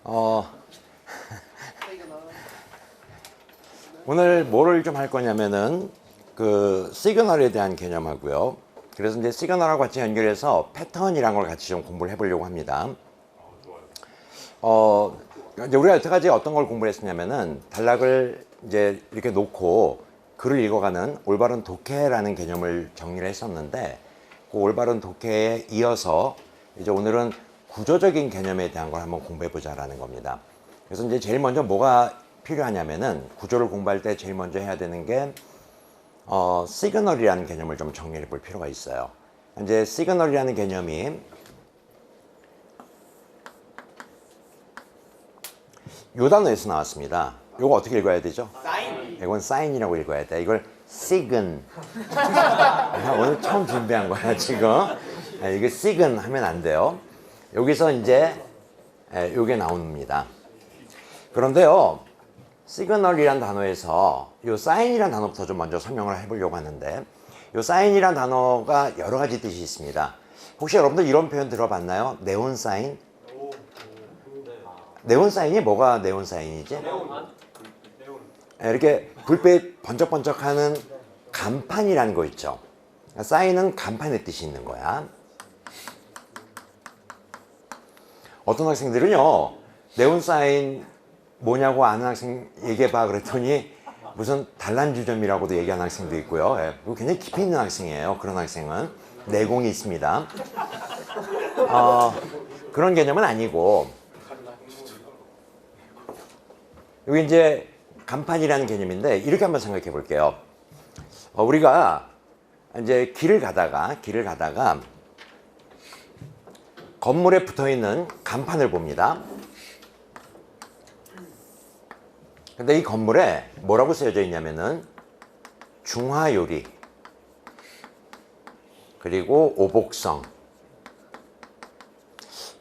어, 오늘 뭐를 좀 할 거냐면은 그 시그널에 대한 개념하고요. 그래서 이제 시그널하고 같이 연결해서 패턴이란 걸 같이 좀 공부를 해보려고 합니다. 이제 우리가 여태까지 어떤 걸 공부를 했었냐면은 단락을 이제 이렇게 놓고 글을 읽어가는 올바른 독해라는 개념을 정리를 했었는데, 그 올바른 독해에 이어서 이제 오늘은 구조적인 개념에 대한 걸 한번 공부해보자라는 겁니다. 그래서 이제 제일 먼저 뭐가 필요하냐면은 구조를 공부할 때 제일 먼저 해야 되는 게 시그널이라는 개념을 좀 정리해 볼 필요가 있어요. 이제 시그널이라는 개념이 요 단어에서 나왔습니다. 요거 어떻게 읽어야 되죠? 사인. 이건 사인이라고 읽어야 돼. 이걸 시근. 오늘 처음 준비한 거야 지금. 이게 시근 하면 안 돼요. 여기서 이제 요게 나옵니다. 그런데요, 시그널이란 단어에서 요 사인이란 단어부터 좀 먼저 설명을 해보려고 하는데, 요 사인이란 단어가 여러 가지 뜻이 있습니다. 혹시 여러분들 이런 표현 들어봤나요? 네온 사인? 네온 사인이 뭐가 네온 사인이지? 이렇게 불빛 번쩍번쩍하는 간판이라는 거 있죠. 사인은 간판의 뜻이 있는 거야. 어떤 학생들은요, 네온 사인 뭐냐고 아는 학생 얘기해봐 그랬더니 무슨 단란주점이라고도 얘기하는 학생도 있고요. 굉장히 깊이 있는 학생이에요. 그런 학생은 내공이 있습니다. 그런 개념은 아니고, 여기 이제 간판이라는 개념인데 이렇게 한번 생각해 볼게요. 우리가 이제 길을 가다가 건물에 붙어 있는 간판을 봅니다. 근데 이 건물에 뭐라고 쓰여져 있냐면은 중화요리, 그리고 오복성,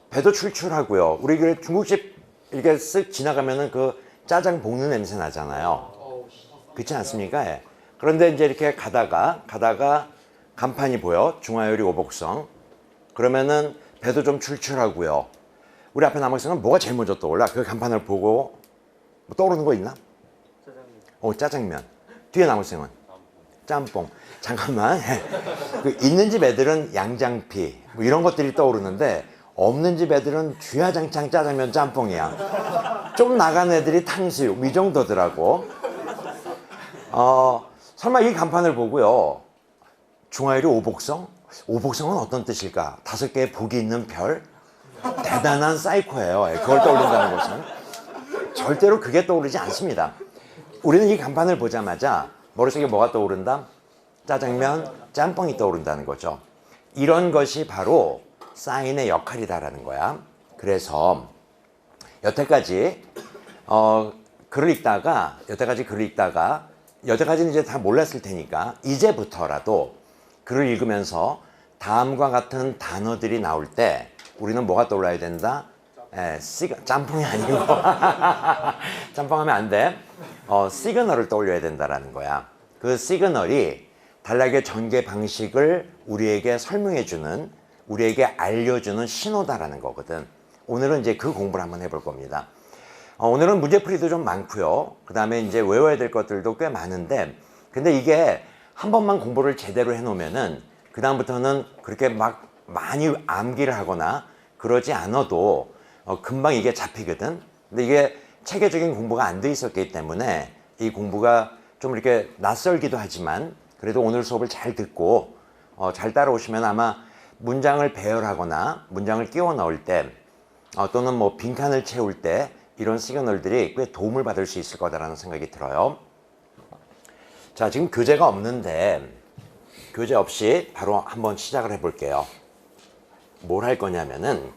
배도 출출하고요. 우리 그 중국집 이렇게 쓱 지나가면은 그 짜장 볶는 냄새 나잖아요. 그렇지 않습니까? 예. 그런데 이제 이렇게 가다가 간판이 보여. 중화요리 오복성. 그러면은 배도 좀 출출하고요. 우리 앞에 남학생은 뭐가 제일 먼저 떠올라? 그 간판을 보고 뭐 떠오르는 거 있나? 짜장면. 짜장면. 뒤에 남학생은 짬뽕. 잠깐만. 그 있는 집 애들은 양장피 뭐 이런 것들이 떠오르는데, 없는 집 애들은 주야장창 짜장면 짬뽕이야. 좀 나간 애들이 탕수육 이 정도더라고. 설마 이 간판을 보고요, 중화요리 오복성? 오복성은 어떤 뜻일까? 5개의 복이 있는 별? 대단한 사이코예요. 그걸 떠올린다는 것은 절대로 그게 떠오르지 않습니다. 우리는 이 간판을 보자마자 머릿속에 뭐가 떠오른다? 짜장면, 짬뽕이 떠오른다는 거죠. 이런 것이 바로 사인의 역할이다라는 거야. 그래서 여태까지 글을 읽다가 여태까지는 이제 다 몰랐을 테니까 이제부터라도 글을 읽으면서 다음과 같은 단어들이 나올 때 우리는 뭐가 떠올라야 된다? 짬뽕이 아니고 짬뽕하면 안 돼. 시그널을 떠올려야 된다라는 거야. 그 시그널이 단락의 전개 방식을 우리에게 설명해주는, 우리에게 알려주는 신호다라는 거거든. 오늘은 이제 그 공부를 한번 해볼 겁니다. 오늘은 문제풀이도 좀 많고요. 그 다음에 이제 외워야 될 것들도 꽤 많은데, 근데 이게 한 번만 공부를 제대로 해놓으면은 그 다음부터는 그렇게 막 많이 암기를 하거나 그러지 않아도 금방 이게 잡히거든. 근데 이게 체계적인 공부가 안 돼 있었기 때문에 이 공부가 좀 이렇게 낯설기도 하지만, 그래도 오늘 수업을 잘 듣고 잘 따라오시면 아마 문장을 배열하거나 문장을 끼워 넣을 때 또는 뭐 빈칸을 채울 때 이런 시그널들이 꽤 도움을 받을 수 있을 거다라는 생각이 들어요. 자, 지금 교재가 없는데 교재 없이 바로 한번 시작을 해볼게요. 뭘 할 거냐면은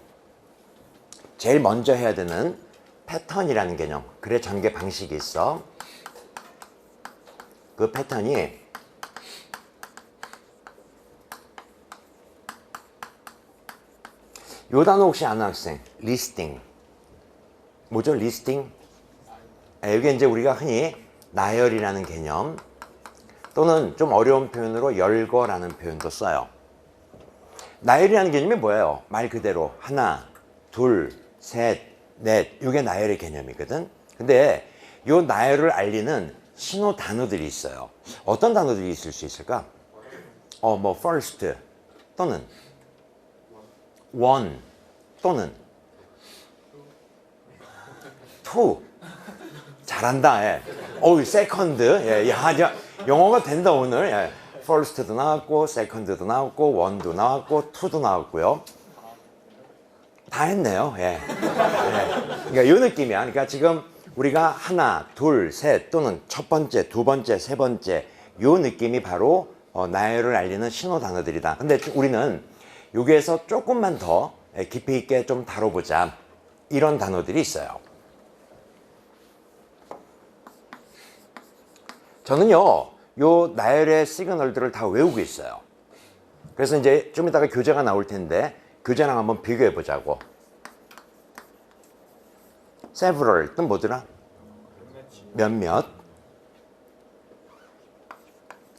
제일 먼저 해야 되는 패턴이라는 개념, 글의 전개 방식이 있어. 그 패턴이 요 단어 혹시 아는 학생? 리스팅. 뭐죠? 리스팅? 이게 이제 우리가 흔히 나열이라는 개념, 또는 좀 어려운 표현으로 열거라는 표현도 써요. 나열이라는 개념이 뭐예요? 말 그대로 하나, 둘, 셋, 넷. 이게 나열의 개념이거든. 근데 요 나열을 알리는 신호 단어들이 있어요. 어떤 단어들이 있을 수 있을까? 뭐 first 또는 one 또는 two. 잘한다. 예. second. 예. 야, 영어가 된다 오늘. 예. first도 나왔고 second도 나왔고 one도 나왔고 two도 나왔고요. 다 했네요. 예. 예. 그러니까 이 느낌이야. 그러니까 지금 우리가 하나, 둘, 셋 또는 첫 번째, 두 번째, 세 번째 이 느낌이 바로 나열을 알리는 신호 단어들이다. 근데 우리는 여기에서 조금만 더 깊이 있게 좀 다뤄보자. 이런 단어들이 있어요. 저는요, 요 나열의 시그널들을 다 외우고 있어요. 그래서 이제 좀 이따가 교재가 나올 텐데 교재랑 한번 비교해 보자고. several 뜻 뭐더라? 몇몇.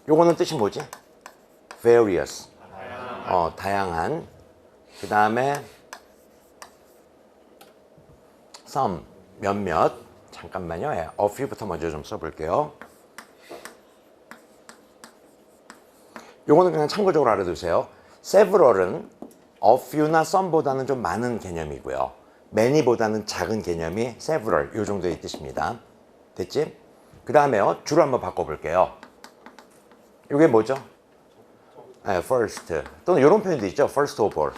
요거는 뜻이 뭐지? various. 다양한. 그 다음에 some 몇몇. 잠깐만요. 예, a few부터 먼저 좀 써볼게요. 요거는 그냥 참고적으로 알아두세요. several은 a few나 some보다는 좀 많은 개념이고요. many보다는 작은 개념이 several 요 정도의 뜻입니다. 됐지? 그 다음에요. 주로 한번 바꿔볼게요. 이게 뭐죠? 네, first 또는 이런 표현도 있죠. first of all.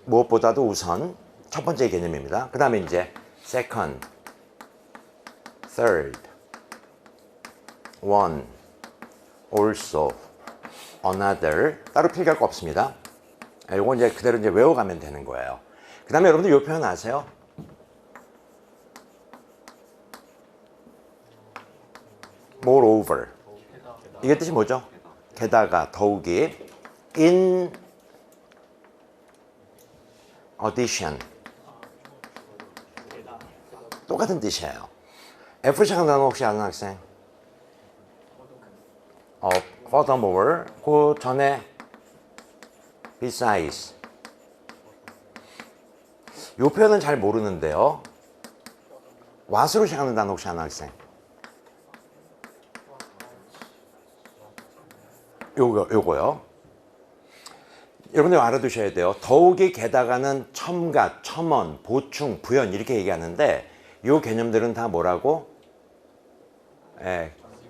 무엇보다도 우선 첫 번째 개념입니다. 그 다음에 이제 second, third, one, also, another. 따로 필기할 거 없습니다. 이건 이제 그대로 이제 외워가면 되는 거예요. 그 다음에 여러분들 이 표현 아세요? moreover. 이게 뜻이 뭐죠? 게다가, 더욱이. in addition. 똑같은 뜻이에요. F 시작하는 단어 혹시 아는 학생? furthermore. 그 전에 besides. 이 표현은 잘 모르는데요. what으로 시작하는 단어 혹시 아는 학생? 요거요. 여러분들 알아두셔야 돼요. 더욱이 게다가는 첨가, 첨언, 보충, 부연 이렇게 얘기하는데 이 개념들은 다 뭐라고?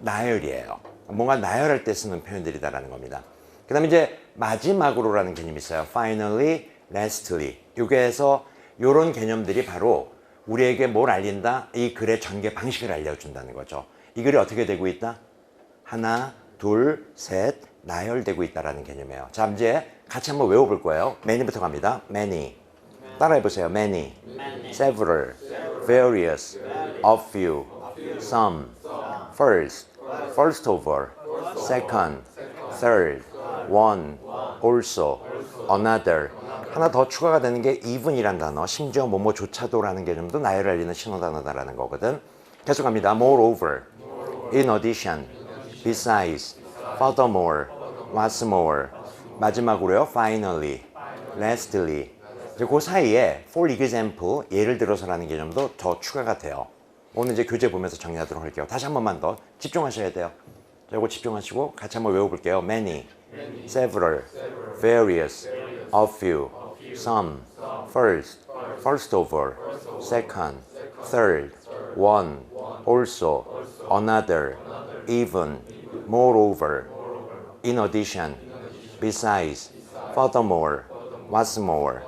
나열이에요. 뭔가 나열할 때 쓰는 표현들이다라는 겁니다. 그 다음에 이제 마지막으로라는 개념이 있어요. finally, lastly. 여기에서 이런 개념들이 바로 우리에게 뭘 알린다? 이 글의 전개 방식을 알려준다는 거죠. 이 글이 어떻게 되고 있다? 하나, 둘, 셋, 나열되고 있다는 개념이에요. 자, 이제 같이 한번 외워볼 거예요. many부터 갑니다. many. 따라해보세요. many, several, various, a few, some, first, first of all, second, third, one, also, another. 하나 더 추가가 되는 게 even이란 단어, 심지어 뭐뭐조차도라는 개념도 나열을 알리는 신호 단어다라는 거거든. 계속 갑니다. moreover, in addition, besides, furthermore, what's more. 마지막으로요. finally, lastly. 그 사이에 for example, 예를 들어서라는 개념도 더 추가가 돼요. 오늘 이제 교재 보면서 정리하도록 할게요. 다시 한 번만 더 집중하셔야 돼요. 자, 이거 집중하시고 같이 한번 외워볼게요. many, several, various, a few, some, first, first of all, second, third, one, also, another, even, moreover, in addition, besides, furthermore, what's more.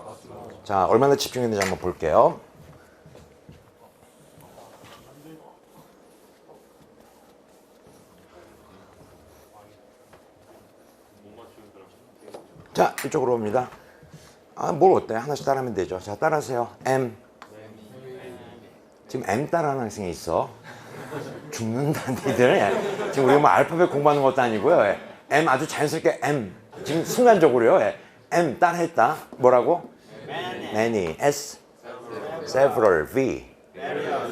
자, 얼마나 집중했는지 한번 볼게요. 자, 이쪽으로 옵니다. 뭘 어때? 하나씩 따라하면 되죠. 자, 따라하세요. M. 지금 M 따라하는 학생이 있어. 죽는다, 니들. 예. 지금 우리가 뭐 알파벳 공부하는 것도 아니고요. 예. M 아주 자연스럽게 M. 지금 순간적으로요. 예. M 따라했다. 뭐라고? Many. S. Several. V.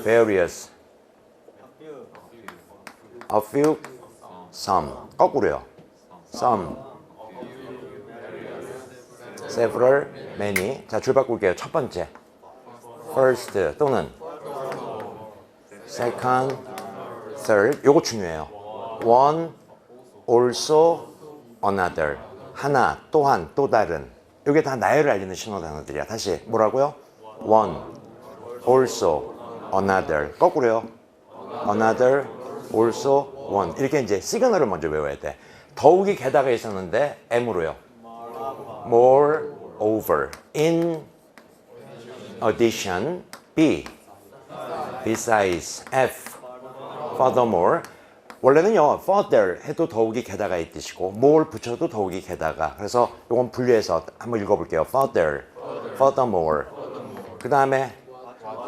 Various. A few. Some. 거꾸로요. Some. Several. Many. 자, 줄 바꿀게요. 첫 번째. first 또는 second, third. 요거 중요해요. one, also, another. 하나, 또한, 또 다른. 요게 다 나열을 알리는 신호 단어들이야. 다시 뭐라고요? one, also, another. 거꾸로요. another, also, one. 이렇게 이제 시그널을 먼저 외워야 돼. 더욱이 게다가 있었는데 M으로요. more, over. in addition. B, besides. F, furthermore. 원래는요, further 해도 더욱이 게다가 이 뜻이고 more 붙여도 더욱이 게다가. 그래서 이건 분류해서 한번 읽어볼게요. further, furthermore. 그 다음에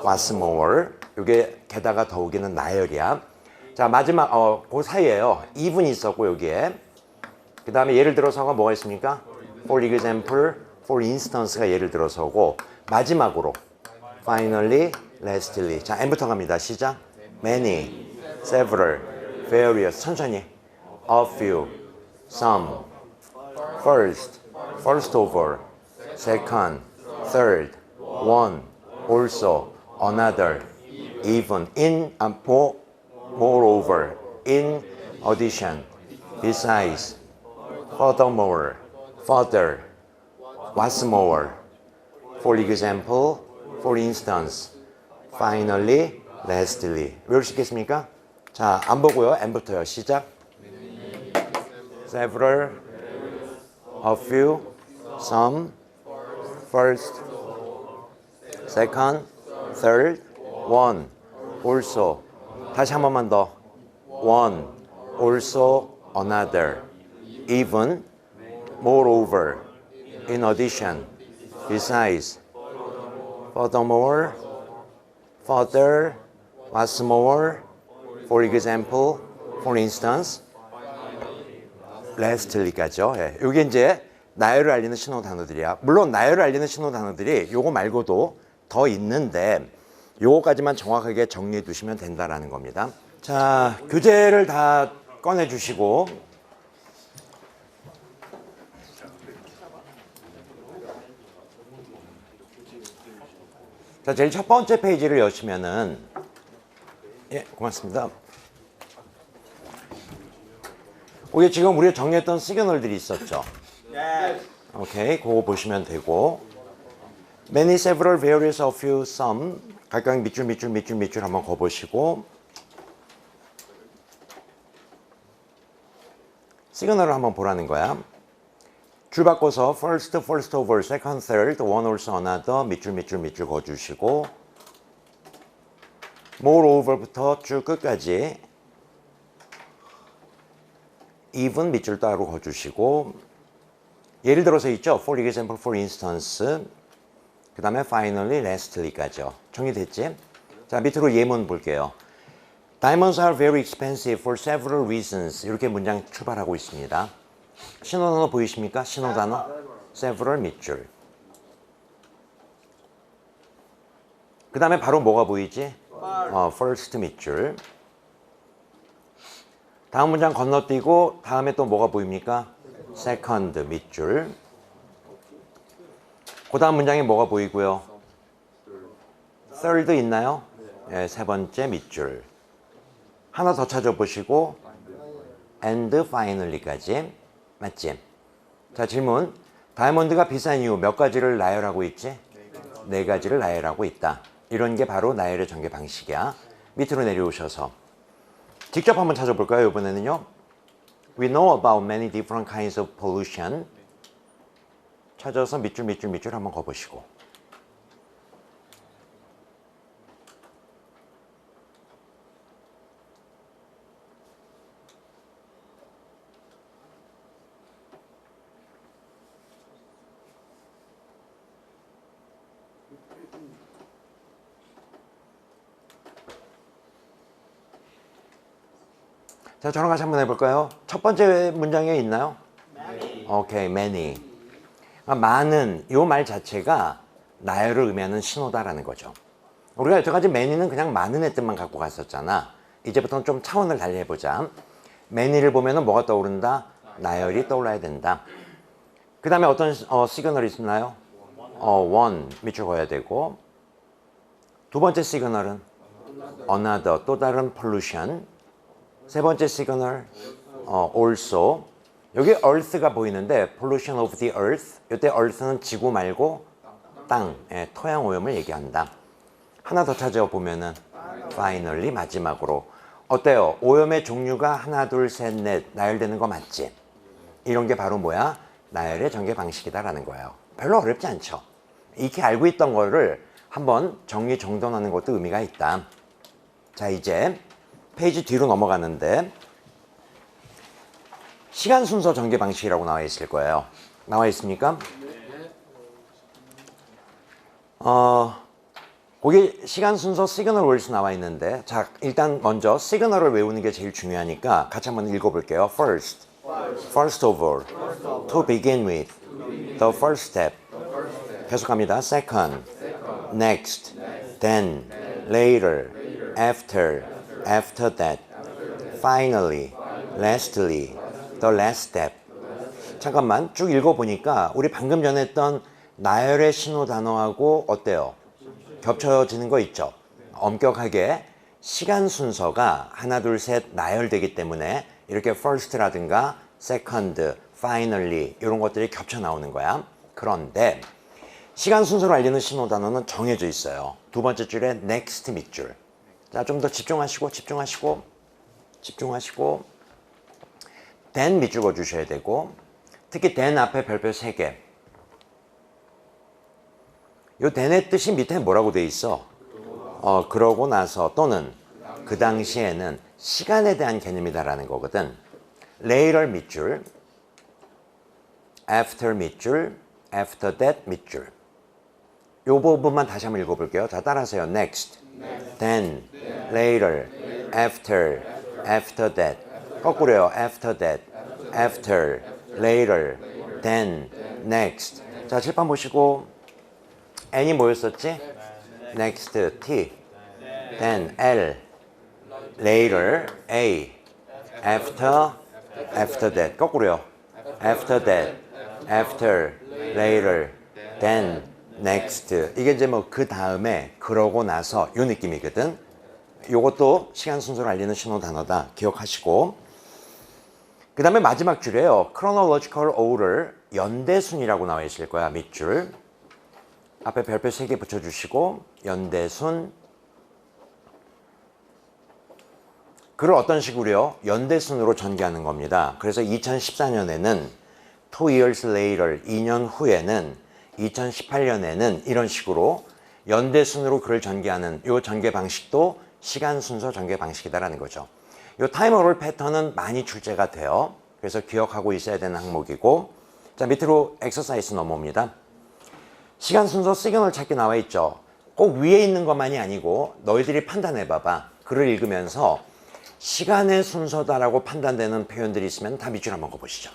what's more. 이게 게다가 더욱이는 나열이야. 자, 마지막 그 사이에요. even이 있었고 여기에. 그 다음에 예를 들어서가 뭐가 있습니까? for example, for instance가 예를 들어서고 마지막으로 finally, lastly. 자, M부터 갑니다. 시작. many, several, various. 천천히. a few, some, first, first of all, second, third, one, also, another, even, in, moreover, in addition, besides, furthermore, further, what's more, for example, for instance, finally, lastly. 외울 수 있겠습니까? 자, 안 보고요. M부터요. 시작. several, a few, some, first, second, third, one, also. 다시 한 번만 더. one, also, another, even, moreover, in addition, besides, furthermore, further, what's more, for example, for instance, lastly까지요. 예. 이게 이제 나열을 알리는 신호 단어들이야. 물론 나열을 알리는 신호 단어들이 요거 말고도 더 있는데 요거까지만 정확하게 정리해 두시면 된다라는 겁니다. 자, 교재를 다 꺼내 주시고 자, 제일 첫 번째 페이지를 여시면은 예, 고맙습니다. 이게 지금 우리가 정리했던 시그널들이 있었죠. 오케이, 그거 보시면 되고 many, several, various, a few, some 각각 밑줄 한번 거보시고 시그널을 한번 보라는 거야. 줄 바꿔서 first, first of all, second, third, one, also, another 밑줄 거주시고 moreover부터 쭉 끝까지 even 밑줄 따로 거주시고 예를 들어서 있죠. for example, for instance 그 다음에 finally, lastly까지요. 정리됐지? 자, 밑으로 예문 볼게요. Diamonds are very expensive for several reasons. 이렇게 문장 출발하고 있습니다. 신호단어 보이십니까? 신호단어 several 밑줄. 그 다음에 바로 뭐가 보이지? first 밑줄. 다음 문장 건너뛰고 다음에 또 뭐가 보입니까? second 밑줄. 그 다음 문장에 뭐가 보이고요? third 있나요? 네, 세 번째 밑줄. 하나 더 찾아보시고 and finally까지. 맞지? 자, 질문. 다이아몬드가 비싼 이유 몇 가지를 나열하고 있지? 네 가지를 나열하고 있다. 이런 게 바로 나열의 전개 방식이야. 밑으로 내려오셔서 직접 한번 찾아볼까요? 이번에는요. We know about many different kinds of pollution. 찾아서 밑줄 한번 거보시고 자, 저랑 같이 한번 해볼까요? 첫 번째 문장에 있나요? 오케이, many. 많은, 이 말 자체가 나열을 의미하는 신호다라는 거죠. 우리가 여태까지 many는 그냥 많은의 뜻만 갖고 갔었잖아. 이제부터는 좀 차원을 달리 해보자. many를 보면은 뭐가 떠오른다? 나열이 떠올라야 된다. 그 다음에 어떤 시그널이 있나요? one 밑줄 그어야 되고 두 번째 시그널은 another, 또 다른 pollution. 세 번째 시그널 also. 여기 earth가 보이는데 pollution of the earth. 이때 earth는 지구 말고 땅, 토양 오염을 얘기한다. 하나 더 찾아보면은 finally, 마지막으로. 어때요? 오염의 종류가 하나, 둘, 셋, 넷 나열되는 거 맞지? 이런 게 바로 뭐야? 나열의 전개 방식이다라는 거예요. 별로 어렵지 않죠? 이렇게 알고 있던 거를 한번 정리정돈하는 것도 의미가 있다. 자, 이제 페이지 뒤로 넘어가는데 시간 순서 전개 방식이라고 나와 있을 거예요. 나와 있습니까? 거기 시간 순서 시그널 월스 나와 있는데, 자, 일단 먼저 시그널을 외우는 게 제일 중요하니까 같이 한번 읽어볼게요. First of all, to begin with, the first step. 계속합니다. Second, next, then, later, after that, finally, lastly, the last step. 잠깐만 쭉 읽어보니까 우리 방금 전에 했던 나열의 신호 단어하고 어때요? 겹쳐지는 거 있죠? 엄격하게 시간 순서가 하나, 둘, 셋 나열되기 때문에 이렇게 first라든가 second, finally 이런 것들이 겹쳐 나오는 거야. 그런데 시간 순서를 알리는 신호 단어는 정해져 있어요. 두 번째 줄에 next 밑줄. 자, 좀 더 집중하시고 then 밑줄 그어주셔야 되고, 특히 then 앞에 별표 3개. 요 then의 뜻이 밑에 뭐라고 돼 있어? 그러고 나서 또는 그 당시에는 시간에 대한 개념이다라는 거거든. later 밑줄, after 밑줄, after that 밑줄. 요 부분만 다시 한번 읽어볼게요. 자, 따라하세요. next, then, later, after that. 거꾸로요. after that, after, later, then, next. 자, 칠판 보시고 N이 뭐였었지? next, T, then, L, later, A, after that. 거꾸로요. after that, after, later, then, next. 이게 이제 뭐 그 다음에, 그러고 나서 요 느낌이거든. 요것도 시간 순서를 알리는 신호 단어다. 기억하시고. 그 다음에 마지막 줄이에요. chronological order, 연대순이라고 나와 있을 거야. 밑줄. 앞에 별표 3개 붙여주시고 연대순. 그걸 어떤 식으로요? 연대순으로 전개하는 겁니다. 그래서 2014년에는 2 years later, 2년 후에는 2018년에는 이런 식으로 연대순으로 글을 전개하는 이 전개 방식도 시간 순서 전개 방식이다라는 거죠. 이 타임어롤 패턴은 많이 출제가 돼요. 그래서 기억하고 있어야 되는 항목이고, 자, 밑으로 엑서사이즈 넘어옵니다. 시간 순서 시그널 찾기 나와 있죠. 꼭 위에 있는 것만이 아니고 너희들이 판단해 봐봐. 글을 읽으면서 시간의 순서다라고 판단되는 표현들이 있으면 다 밑줄 한번 그어보시죠.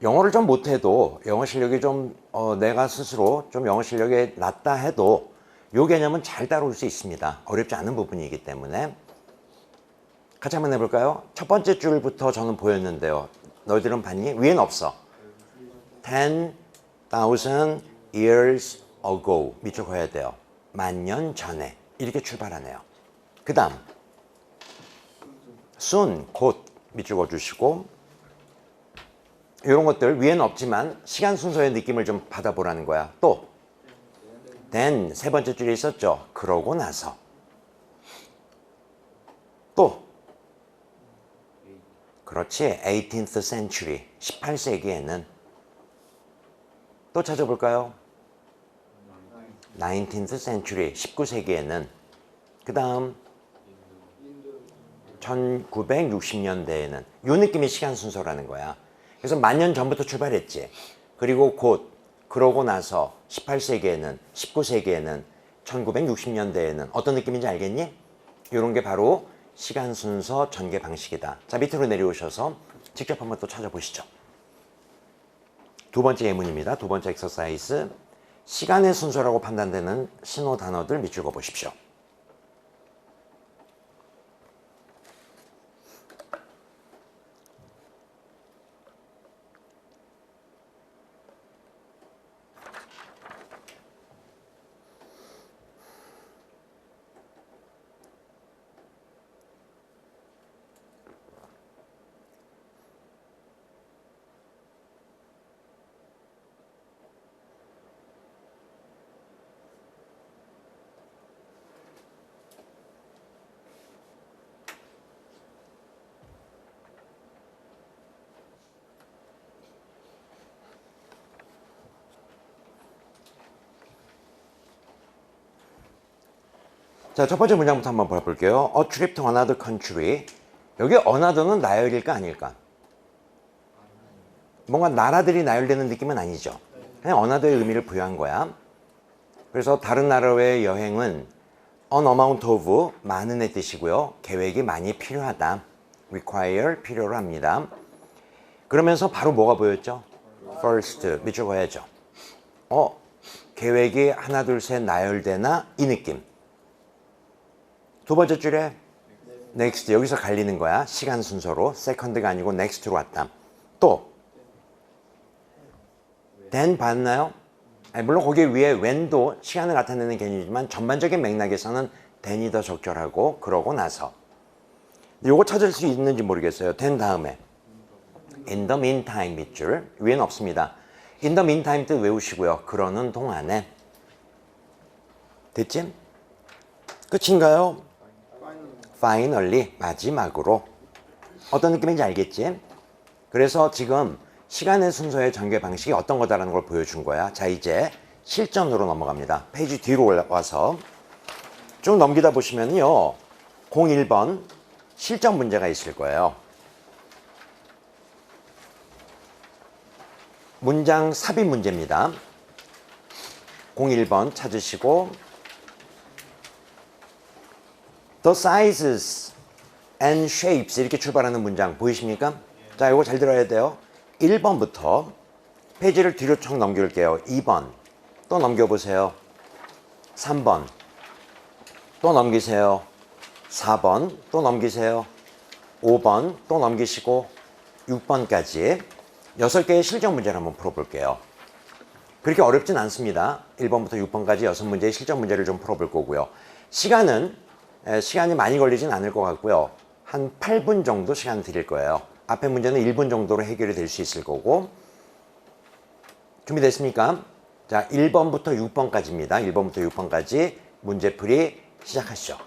영어를 좀 못해도 영어 실력이 좀 내가 스스로 좀 영어 실력이 낮다 해도 요 개념은 잘 따라올 수 있습니다. 어렵지 않은 부분이기 때문에 같이 한번 해볼까요? 첫 번째 줄부터 저는 보였는데요. 너희들은 봤니? 위엔 없어. 10,000 years ago 밑줄 그어야 돼요. 만년 전에 이렇게 출발하네요. 그 다음 soon 곧 밑줄 그어주시고, 이런 것들 위에는 없지만 시간 순서의 느낌을 좀 받아보라는 거야. 또 then 세 번째 줄에 있었죠. 그러고 나서. 또 그렇지, 18th century 18세기에는. 또 찾아볼까요? 19th century 19세기에는. 그 다음 1960년대에는 요 느낌의 시간 순서라는 거야. 그래서 10,000년 전부터 출발했지. 그리고 곧 그러고 나서 18세기에는 19세기에는 1960년대에는 어떤 느낌인지 알겠니? 이런 게 바로 시간 순서 전개 방식이다. 자, 밑으로 내려오셔서 직접 한번 또 찾아보시죠. 두 번째 예문입니다. 두 번째 엑서사이즈. 시간의 순서라고 판단되는 신호 단어들 밑줄 그어 보십시오. 자, 첫 번째 문장부터 한번 볼게요. A trip to another country. 여기 another는 나열일까 아닐까? 뭔가 나라들이 나열되는 느낌은 아니죠. 그냥 another의 의미를 부여한 거야. 그래서 다른 나라의 여행은 an amount of 많은의 뜻이고요. 계획이 많이 필요하다. require 필요로 합니다. 그러면서 바로 뭐가 보였죠? first 밑줄 그어야죠. 계획이 하나 둘 셋 나열되나 이 느낌. 두 번째 줄에 next 여기서 갈리는 거야. 시간 순서로 second가 아니고 next로 왔다. 또 then 봤나요? 물론 거기 위에 when도 시간을 나타내는 개념이지만 전반적인 맥락에서는 then이 더 적절하고 그러고 나서 요거 찾을 수 있는지 모르겠어요. then 다음에 in the meantime 밑줄 위에는 없습니다. in the meantime 뜻 외우시고요. 그러는 동안에 됐지? 끝인가요? finally 마지막으로 어떤 느낌인지 알겠지? 그래서 지금 시간의 순서의 전개 방식이 어떤 거다라는 걸 보여준 거야. 자, 이제 실전으로 넘어갑니다. 페이지 뒤로 올라와서 쭉 넘기다 보시면요 01번 실전 문제가 있을 거예요. 문장 삽입 문제입니다. 01번 찾으시고 The sizes and shapes 이렇게 출발하는 문장 보이십니까? 자, 이거 잘 들어야 돼요. 1번부터 페이지를 뒤로 쭉 넘길게요. 2번 또 넘겨보세요. 3번 또 넘기세요. 4번 또 넘기세요. 5번 또 넘기시고 6번까지 6개의 실전 문제를 한번 풀어볼게요. 그렇게 어렵진 않습니다. 1번부터 6번까지 6문제의 실전 문제를 좀 풀어볼 거고요. 시간이 많이 걸리진 않을 것 같고요. 한 8분 정도 시간 드릴 거예요. 앞에 문제는 1분 정도로 해결이 될 수 있을 거고. 준비됐습니까? 자, 1번부터 6번까지입니다. 1번부터 6번까지 문제풀이 시작하시죠.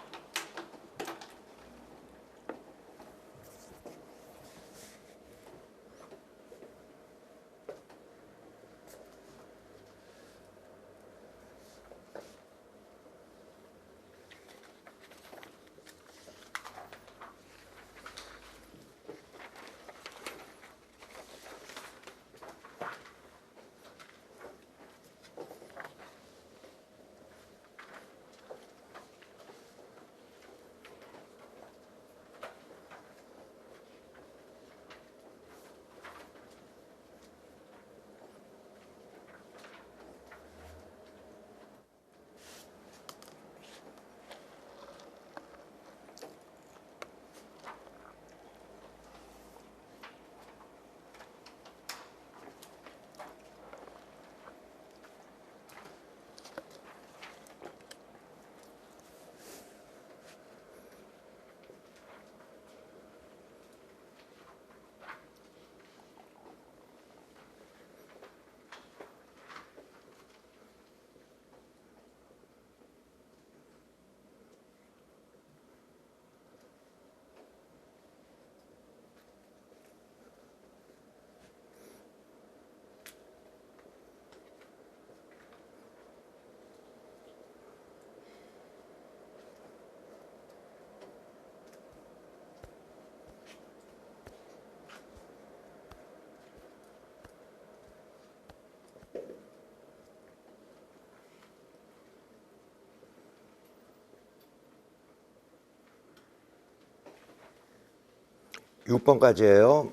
6번까지예요.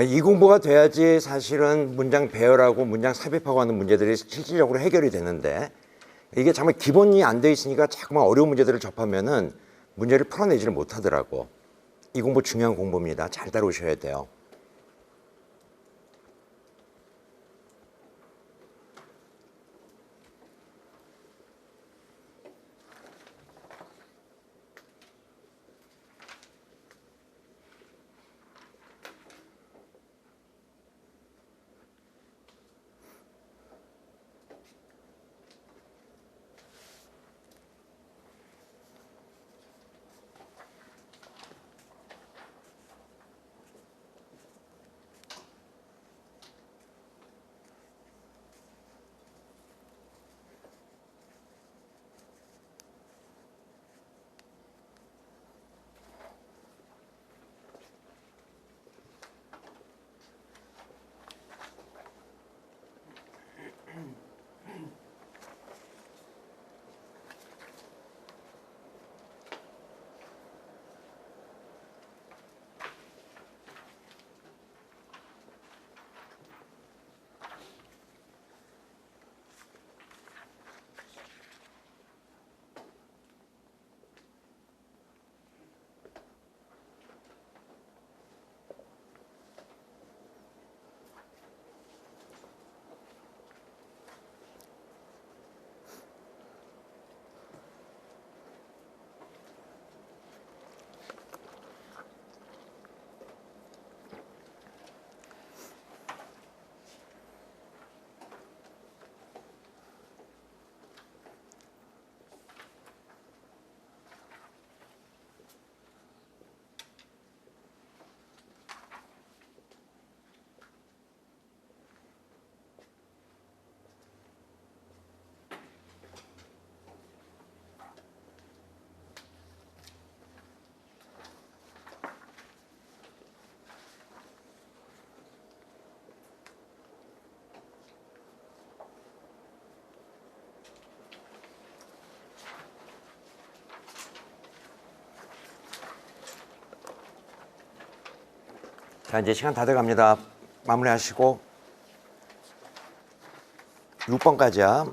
이 공부가 돼야지 사실은 문장 배열하고 문장 삽입하고 하는 문제들이 실질적으로 해결이 되는데, 이게 정말 기본이 안 돼 있으니까 자꾸만 어려운 문제들을 접하면은 문제를 풀어내지를 못하더라고. 이 공부 중요한 공부입니다. 잘 따라오셔야 돼요. 자, 이제 시간 다 돼갑니다. 마무리하시고 6번까지야.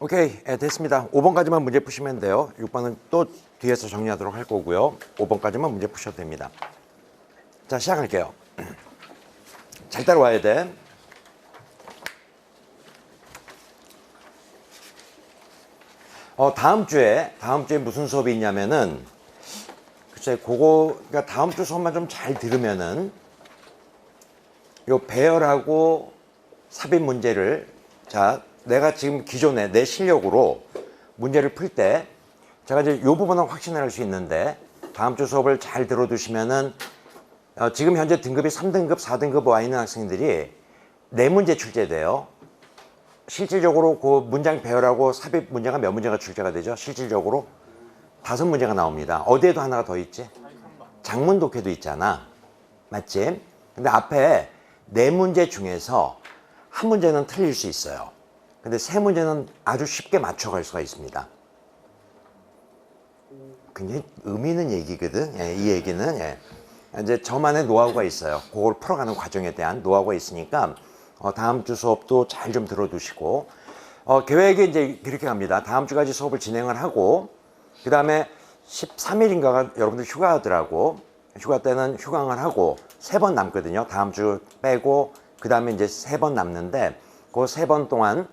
오케이, 됐습니다. 5번까지만 문제 푸시면 돼요. 6번은 또 뒤에서 정리하도록 할 거고요. 5번까지만 문제 푸셔도 됩니다. 자, 시작할게요. 잘 따라와야 돼. 다음 주에 무슨 수업이 있냐면은, 글쎄, 그러니까 다음 주 수업만 좀 잘 들으면은, 요 배열하고 삽입 문제를, 자, 내가 지금 기존에 내 실력으로 문제를 풀 때, 제가 이제 요 부분은 확신을 할 수 있는데, 다음 주 수업을 잘 들어두시면은, 지금 현재 등급이 3등급, 4등급 와 있는 학생들이 4문제 출제돼요. 실질적으로 그 문장 배열하고 삽입 문제가 몇 문제가 출제가 되죠? 실질적으로 5문제가 나옵니다. 어디에도 하나가 더 있지? 장문 독해도 있잖아. 맞지? 근데 앞에 4문제 중에서 한 문제는 틀릴 수 있어요. 근데 3문제는 아주 쉽게 맞춰갈 수가 있습니다. 굉장히 의미 있는 얘기거든. 예, 이 얘기는. 예. 이제 저만의 노하우가 있어요. 그걸 풀어가는 과정에 대한 노하우가 있으니까 다음 주 수업도 잘 좀 들어두시고 계획이 이제 이렇게 갑니다. 다음 주까지 수업을 진행을 하고 그 다음에 13일인가가 여러분들 휴가하더라고. 휴가 때는 휴강을 하고 3번 남거든요. 다음 주 빼고 그 다음에 이제 3번 남는데 그 3번 동안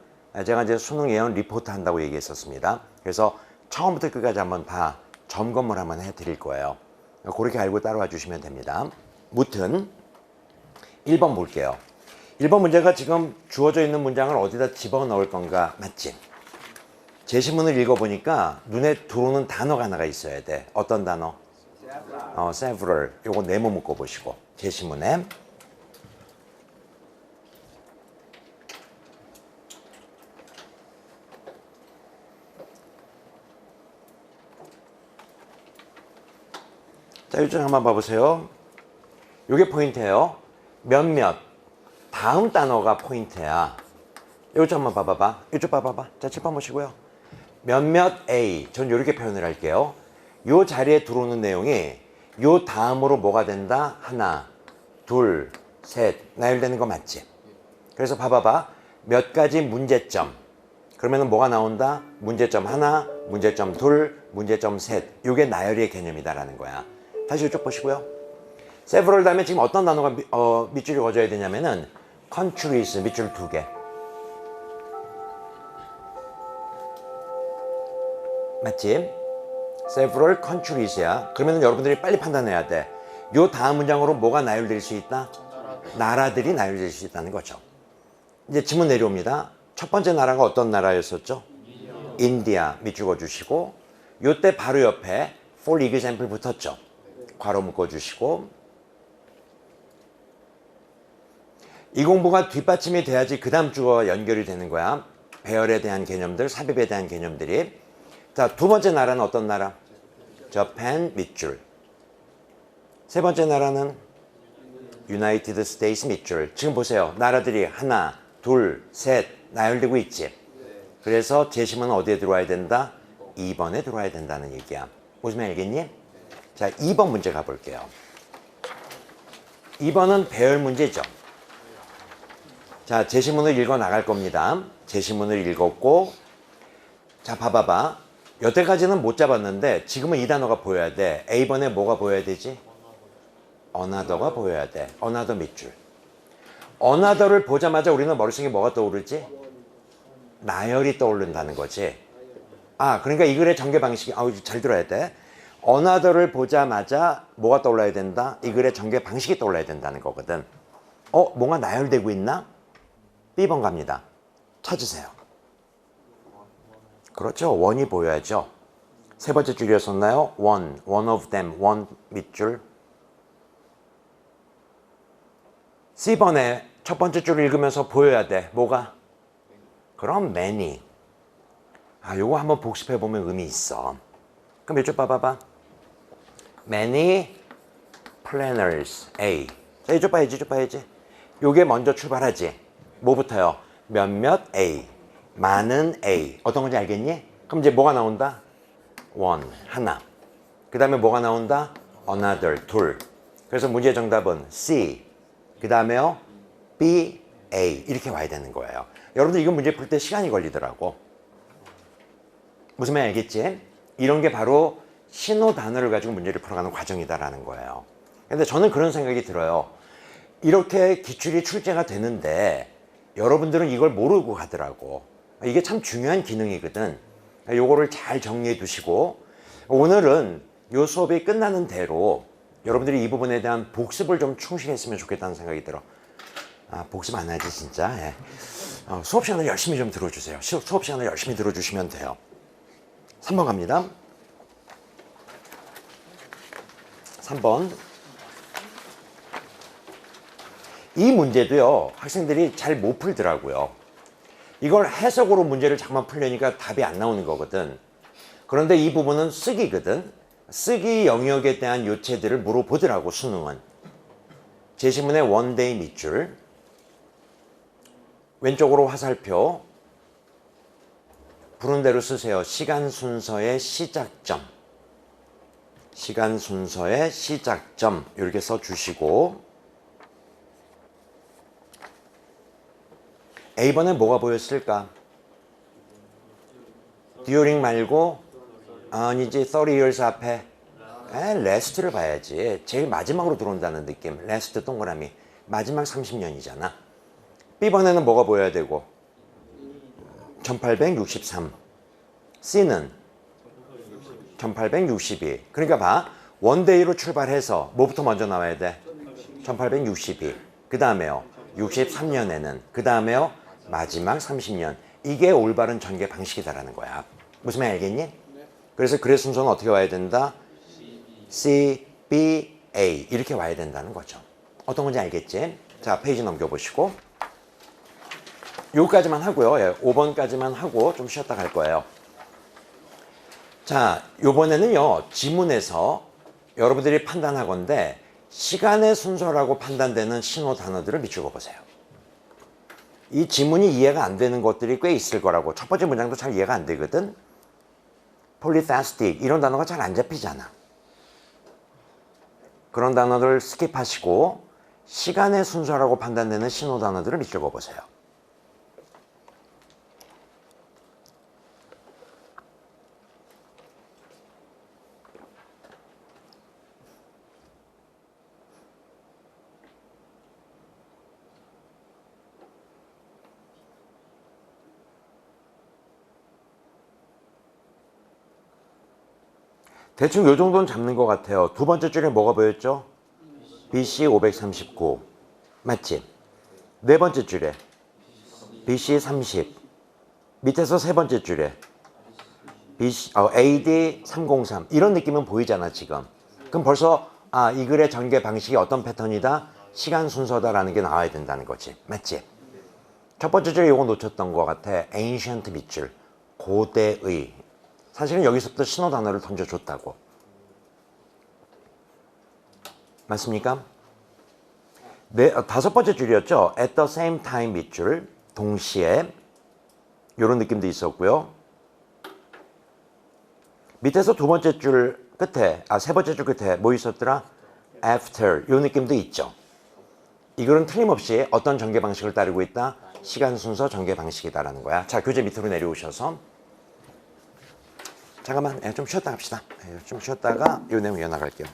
제가 이제 수능 예언 리포트 한다고 얘기했었습니다. 그래서 처음부터 끝까지 한번 다 점검을 한번 해드릴 거예요. 그렇게 알고 따라와 주시면 됩니다. 무튼 1번 볼게요. 1번 문제가 지금 주어져 있는 문장을 어디다 집어넣을 건가 맞지? 제시문을 읽어보니까 눈에 들어오는 단어가 하나가 있어야 돼. 어떤 단어? several. 요거 네모 묶어보시고 제시문에 자, 이쪽 한번 봐보세요. 요게 포인트예요. 몇몇. 다음 단어가 포인트야. 이쪽 한번 봐봐봐. 이쪽 봐봐봐. 자, 칠판 보시고요. 몇몇 A. 전 이렇게 표현을 할게요. 요 자리에 들어오는 내용이 요 다음으로 뭐가 된다? 하나, 둘, 셋. 나열되는 거 맞지? 그래서 봐봐봐. 몇 가지 문제점. 그러면 뭐가 나온다? 문제점 하나, 문제점 둘, 문제점 셋. 요게 나열의 개념이다라는 거야. 다시 이쪽 보시고요. several 다음에 지금 어떤 단어가 밑줄을 그어줘야 되냐면은 countries 밑줄 2개. 맞지? several countries야. 그러면 여러분들이 빨리 판단해야 돼. 요 다음 문장으로 뭐가 나열될 수 있다? 나라들이 나열될 수 있다는 거죠. 이제 지문 내려옵니다. 첫 번째 나라가 어떤 나라였었죠? 인디아 밑줄 그어주시고 요때 바로 옆에 for example 붙었죠. 괄호 묶어주시고 이 공부가 뒷받침이 돼야지 그 다음 주가 연결이 되는 거야. 배열에 대한 개념들, 삽입에 대한 개념들이. 자, 두 번째 나라는 어떤 나라? Japan 밑줄. 세 번째 나라는 United States 밑줄. 지금 보세요. 나라들이 하나, 둘, 셋 나열되고 있지. 그래서 제시문은 어디에 들어와야 된다? 2번에 들어와야 된다는 얘기야. 무슨 말 알겠니? 자, 2번 문제 가볼게요. 2번은 배열 문제죠. 자, 제시문을 읽어 나갈 겁니다. 제시문을 읽었고, 자, 봐봐봐. 여태까지는 못 잡았는데 지금은 이 단어가 보여야 돼. A번에 뭐가 보여야 되지? another가 보여야 돼. another 밑줄. another를 보자마자 우리는 머릿속에 뭐가 떠오르지? 나열이 떠오른다는 거지. 아, 그러니까 이 글의 전개 방식이, 잘 들어야 돼. another를 보자마자 뭐가 떠올라야 된다? 이 글의 전개 방식이 떠올라야 된다는 거거든. 뭔가 나열되고 있나? B번 갑니다. 찾으세요. 그렇죠. 원이 보여야죠. 세 번째 줄이었었나요? one of them, one 밑줄. C번에 첫 번째 줄을 읽으면서 보여야 돼. 뭐가? 그럼 many. 요거 한번 복습해보면 의미 있어. 그럼 이쪽 봐봐봐. many planners, A. 자, 이쪽 봐야지, 이쪽 봐야지. 요게 먼저 출발하지. 뭐부터요? 몇몇 A. 많은 A. 어떤 건지 알겠니? 그럼 이제 뭐가 나온다? one, 하나. 그 다음에 뭐가 나온다? another, 둘. 그래서 문제 정답은 C. 그 다음에요? B, A. 이렇게 와야 되는 거예요. 여러분들 이거 문제 풀 때 시간이 걸리더라고. 무슨 말인지 알겠지? 이런 게 바로 신호 단어를 가지고 문제를 풀어가는 과정이다라는 거예요. 근데 저는 그런 생각이 들어요. 이렇게 기출이 출제가 되는데 여러분들은 이걸 모르고 가더라고. 이게 참 중요한 기능이거든. 요거를 잘 정리해 두시고 오늘은 요 수업이 끝나는 대로 여러분들이 이 부분에 대한 복습을 좀 충실했으면 좋겠다는 생각이 들어. 복습 안 하지 진짜. 예. 수업 시간을 열심히 좀 들어주세요. 수업 시간을 열심히 들어주시면 돼요. 3번 갑니다. 3번. 이 문제도요, 학생들이 잘 못 풀더라고요. 이걸 해석으로 문제를 잠깐 풀려니까 답이 안 나오는 거거든. 그런데 이 부분은 쓰기거든. 쓰기 영역에 대한 요체들을 물어보더라고, 수능은. 제시문의 원데이 밑줄, 왼쪽으로 화살표, 부른 대로 쓰세요. 시간 순서의 시작점. 시간 순서의 시작점. 이렇게 써주시고, A번에 뭐가 보였을까? during 말고, 아니지, 30 years 앞에. last를 봐야지. 제일 마지막으로 들어온다는 느낌. last 동그라미. 마지막 30년이잖아. B번에는 뭐가 보여야 되고? 1863. C는 1862. 그러니까 봐. 원데이로 출발해서 뭐부터 먼저 나와야 돼? 1862. 그 다음에요. 63년에는. 그 다음에요. 마지막 30년. 이게 올바른 전개 방식이다라는 거야. 무슨 말 알겠니? 그래서 글의 순서는 어떻게 와야 된다? C, B, A. 이렇게 와야 된다는 거죠. 어떤 건지 알겠지? 자, 페이지 넘겨보시고. 요까지만 하고요. 예, 5번까지만 하고 좀 쉬었다 갈 거예요. 자, 요번에는요, 지문에서 여러분들이 판단하건대 시간의 순서라고 판단되는 신호 단어들을 밑줄거 보세요. 이 지문이 이해가 안 되는 것들이 꽤 있을 거라고. 첫 번째 문장도 잘 이해가 안 되거든. polytheistic 이런 단어가 잘 안 잡히잖아. 그런 단어들 스킵하시고 시간의 순서라고 판단되는 신호 단어들을 밑줄거 보세요. 대충 요 정도는 잡는 것 같아요. 두 번째 줄에 뭐가 보였죠? BC 539. 맞지? 네 번째 줄에 BC 30. 밑에서 세 번째 줄에 AD 303. 이런 느낌은 보이잖아, 지금. 그럼 벌써 이 글의 전개 방식이 어떤 패턴이다? 시간 순서다라는 게 나와야 된다는 거지. 맞지? 첫 번째 줄에 이거 놓쳤던 것 같아. ancient 밑줄. 고대의. 사실은 여기서부터 신호 단어를 던져줬다고. 맞습니까? 네, 다섯 번째 줄이었죠. at the same time 밑줄. 동시에. 이런 느낌도 있었고요. 밑에서 두 번째 줄 끝에, 세 번째 줄 끝에 뭐 있었더라? after. 이 느낌도 있죠. 이거는 틀림없이 어떤 전개 방식을 따르고 있다? 시간 순서 전개 방식이다라는 거야. 자, 교재 밑으로 내려오셔서. 잠깐만, 좀 쉬었다 갑시다. 좀 쉬었다가 이 내용 이어나갈게요.